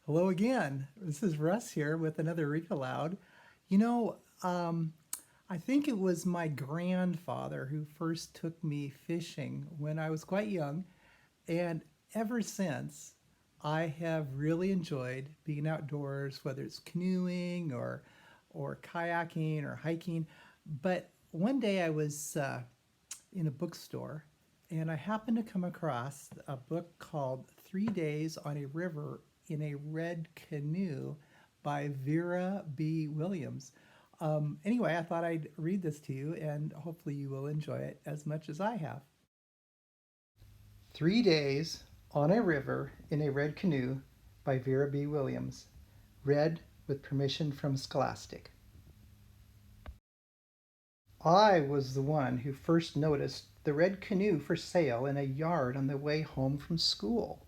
Hello again. This is Russ here with another Read Aloud. You know, um, I think it was my grandfather who first took me fishing when I was quite young, and ever since, I have really enjoyed being outdoors, whether it's canoeing or kayaking or hiking. But one day I was in a bookstore and I happened to come across a book called 3 Days on a River in a Red Canoe by Vera B. Williams. Anyway, I thought I'd read this to you and hopefully you will enjoy it as much as I have. 3 Days on a River in a Red Canoe by Vera B. Williams. Read with permission from Scholastic. I was the one who first noticed the red canoe for sale in a yard on the way home from school.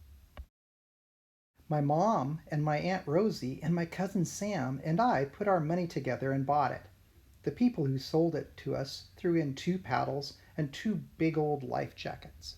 My mom and my Aunt Rosie and my cousin Sam and I put our money together and bought it. The people who sold it to us threw in 2 paddles and 2 big old life jackets.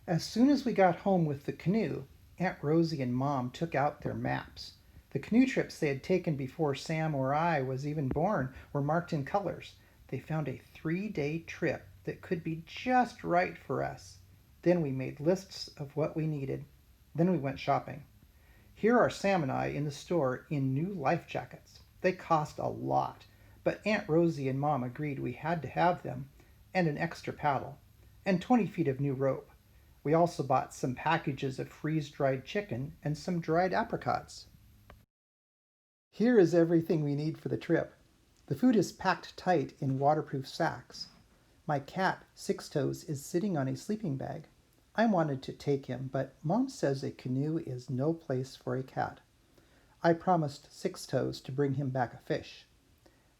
As soon as we got home with the canoe, Aunt Rosie and Mom took out their maps. The canoe trips they had taken before Sam or I was even born were marked in colors. They found a 3-day trip that could be just right for us. Then we made lists of what we needed. Then we went shopping. Here are Sam and I in the store in new life jackets. They cost a lot, but Aunt Rosie and Mom agreed we had to have them, and an extra paddle, and 20 feet of new rope. We also bought some packages of freeze-dried chicken and some dried apricots. Here is everything we need for the trip. The food is packed tight in waterproof sacks. My cat, Six Toes, is sitting on a sleeping bag. I wanted to take him, but Mom says a canoe is no place for a cat. I promised Six Toes to bring him back a fish.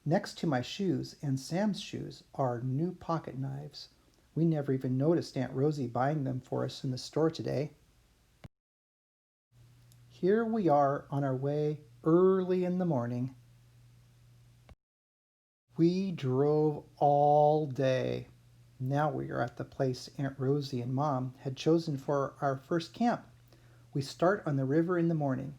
Next to my shoes and Sam's shoes are new pocket knives. We never even noticed Aunt Rosie buying them for us in the store today. Here we are on our way early in the morning. We drove all day. Now we are at the place Aunt Rosie and Mom had chosen for our first camp. We start on the river in the morning.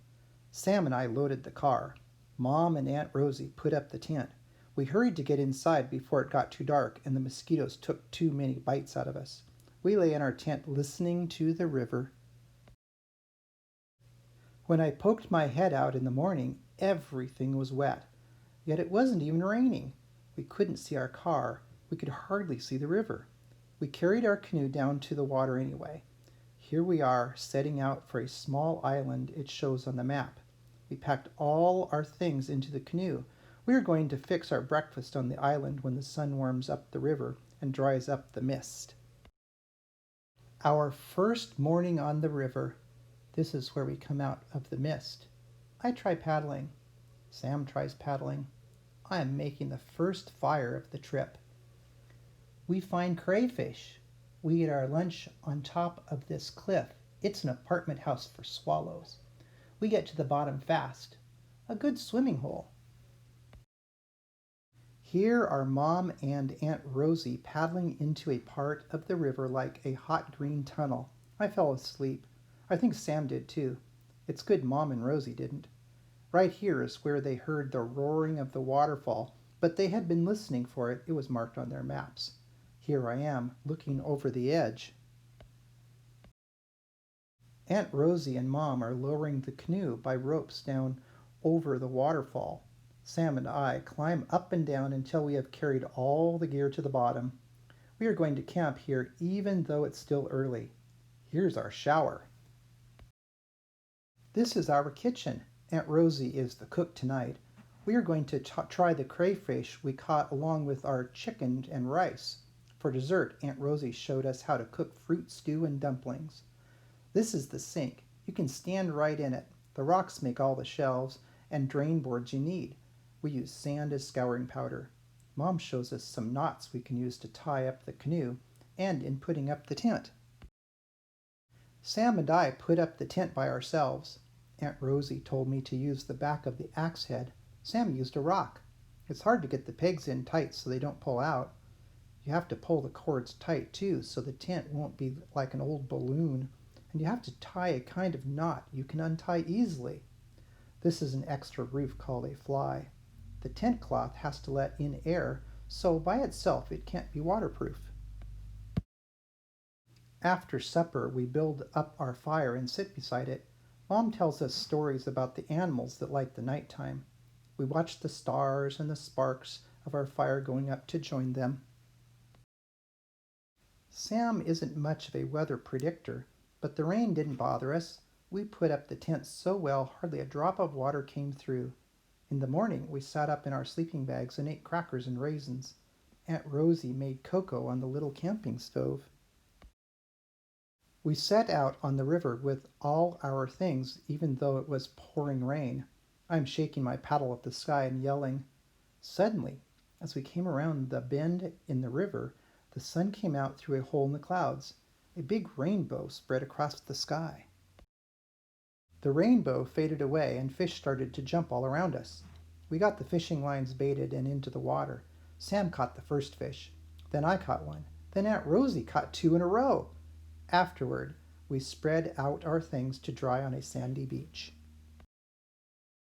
Sam and I loaded the car. Mom and Aunt Rosie put up the tent. We hurried to get inside before it got too dark and the mosquitoes took too many bites out of us. We lay in our tent listening to the river. When I poked my head out in the morning, everything was wet. Yet it wasn't even raining. We couldn't see our car. We could hardly see the river. We carried our canoe down to the water anyway. Here we are, setting out for a small island it shows on the map. We packed all our things into the canoe. We are going to fix our breakfast on the island when the sun warms up the river and dries up the mist. Our first morning on the river. This is where we come out of the mist. I try paddling. Sam tries paddling. I am making the first fire of the trip. We find crayfish. We eat our lunch on top of this cliff. It's an apartment house for swallows. We get to the bottom fast. A good swimming hole. Here are Mom and Aunt Rosie paddling into a part of the river like a hot green tunnel. I fell asleep. I think Sam did too. It's good Mom and Rosie didn't. Right here is where they heard the roaring of the waterfall, but they had been listening for it. It was marked on their maps. Here I am, looking over the edge. Aunt Rosie and Mom are lowering the canoe by ropes down over the waterfall. Sam and I climb up and down until we have carried all the gear to the bottom. We are going to camp here even though it's still early. Here's our shower. This is our kitchen. Aunt Rosie is the cook tonight. We are going to try the crayfish we caught along with our chicken and rice. For dessert, Aunt Rosie showed us how to cook fruit stew and dumplings. This is the sink. You can stand right in it. The rocks make all the shelves and drain boards you need. We use sand as scouring powder. Mom shows us some knots we can use to tie up the canoe and in putting up the tent. Sam and I put up the tent by ourselves. Aunt Rosie told me to use the back of the axe head. Sam used a rock. It's hard to get the pegs in tight so they don't pull out. You have to pull the cords tight too so the tent won't be like an old balloon. and you have to tie a kind of knot you can untie easily. This is an extra roof called a fly. The tent cloth has to let in air, so by itself it can't be waterproof. After supper, we build up our fire and sit beside it. Mom tells us stories about the animals that like the nighttime. We watch the stars and the sparks of our fire going up to join them. Sam isn't much of a weather predictor, but the rain didn't bother us. We put up the tent so well hardly a drop of water came through. In the morning, we sat up in our sleeping bags and ate crackers and raisins. Aunt Rosie made cocoa on the little camping stove. We set out on the river with all our things, even though it was pouring rain. I'm shaking my paddle at the sky and yelling. Suddenly, as we came around the bend in the river, the sun came out through a hole in the clouds. A big rainbow spread across the sky. The rainbow faded away and fish started to jump all around us. We got the fishing lines baited and into the water. Sam caught the first fish. Then I caught one. Then Aunt Rosie caught two in a row. Afterward, we spread out our things to dry on a sandy beach.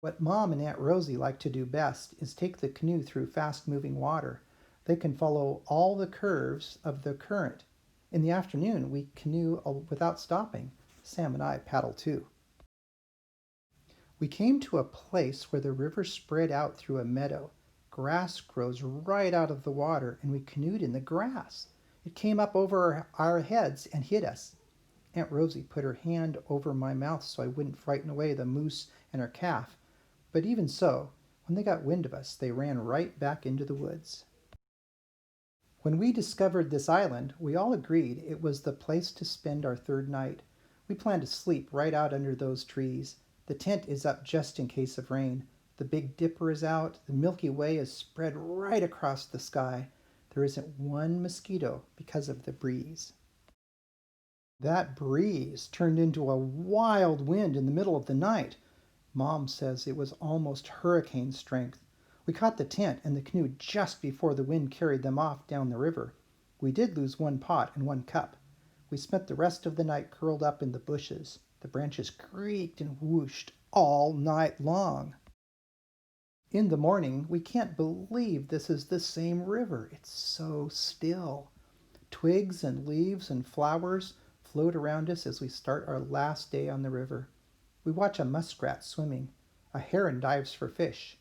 What Mom and Aunt Rosie like to do best is take the canoe through fast-moving water. They can follow all the curves of the current. In the afternoon, we canoe without stopping. Sam and I paddle too. We came to a place where the river spread out through a meadow. Grass grows right out of the water, and we canoed in the grass. It came up over our heads and hit us. Aunt Rosie put her hand over my mouth so I wouldn't frighten away the moose and her calf. But even so, when they got wind of us, they ran right back into the woods. When we discovered this island, we all agreed it was the place to spend our third night. We planned to sleep right out under those trees. The tent is up just in case of rain. The Big Dipper is out. The Milky Way is spread right across the sky. There isn't one mosquito because of the breeze. That breeze turned into a wild wind in the middle of the night. Mom says it was almost hurricane strength. We caught the tent and the canoe just before the wind carried them off down the river. We did lose one pot and one cup. We spent the rest of the night curled up in the bushes. The branches creaked and whooshed all night long. In the morning, we can't believe this is the same river. It's so still. Twigs and leaves and flowers float around us as we start our last day on the river. We watch a muskrat swimming. A heron dives for fish.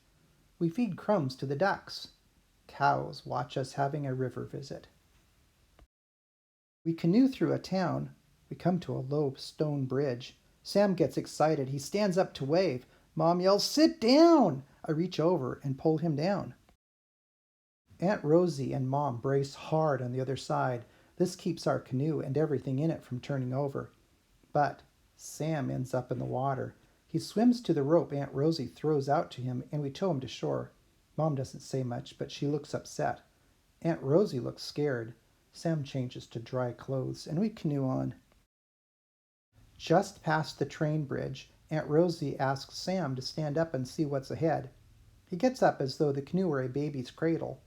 We feed crumbs to the ducks. Cows watch us having a river visit. We canoe through a town. We come to a low stone bridge. Sam gets excited. He stands up to wave. Mom yells, "Sit down!" I reach over and pull him down. Aunt Rosie and Mom brace hard on the other side. This keeps our canoe and everything in it from turning over. But Sam ends up in the water. He swims to the rope Aunt Rosie throws out to him, and we tow him to shore. Mom doesn't say much, but she looks upset. Aunt Rosie looks scared. Sam changes to dry clothes, and we canoe on. Just past the train bridge, Aunt Rosie asks Sam to stand up and see what's ahead. He gets up as though the canoe were a baby's cradle.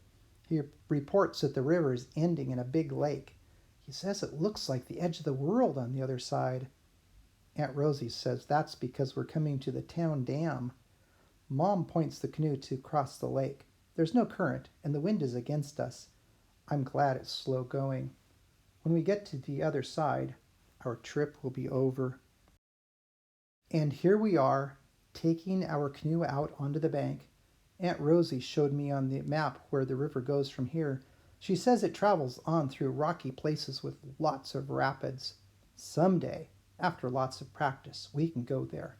He reports that the river is ending in a big lake. He says it looks like the edge of the world on the other side. Aunt Rosie says that's because we're coming to the town dam. Mom points the canoe to cross the lake. There's no current, and the wind is against us. I'm glad it's slow going. When we get to the other side, our trip will be over. And here we are, taking our canoe out onto the bank. Aunt Rosie showed me on the map where the river goes from here. She says it travels on through rocky places with lots of rapids. Someday, after lots of practice, we can go there.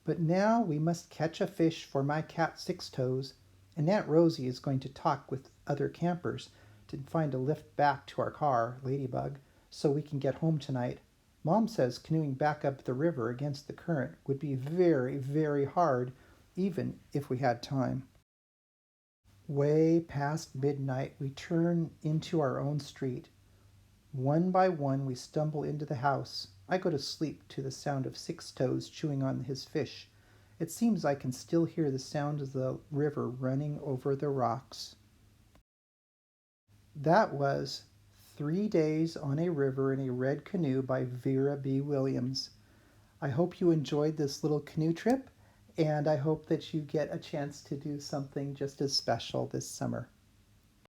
But now we must catch a fish for my cat Six Toes, and Aunt Rosie is going to talk with other campers to find a lift back to our car, Ladybug, so we can get home tonight. Mom says canoeing back up the river against the current would be very, very hard, even if we had time. Way past midnight, we turn into our own street. One by one, we stumble into the house. I go to sleep to the sound of Six Toes chewing on his fish. It seems I can still hear the sound of the river running over the rocks. That was 3 Days on a River in a Red Canoe by Vera B. Williams. I hope you enjoyed this little canoe trip, and I hope that you get a chance to do something just as special this summer.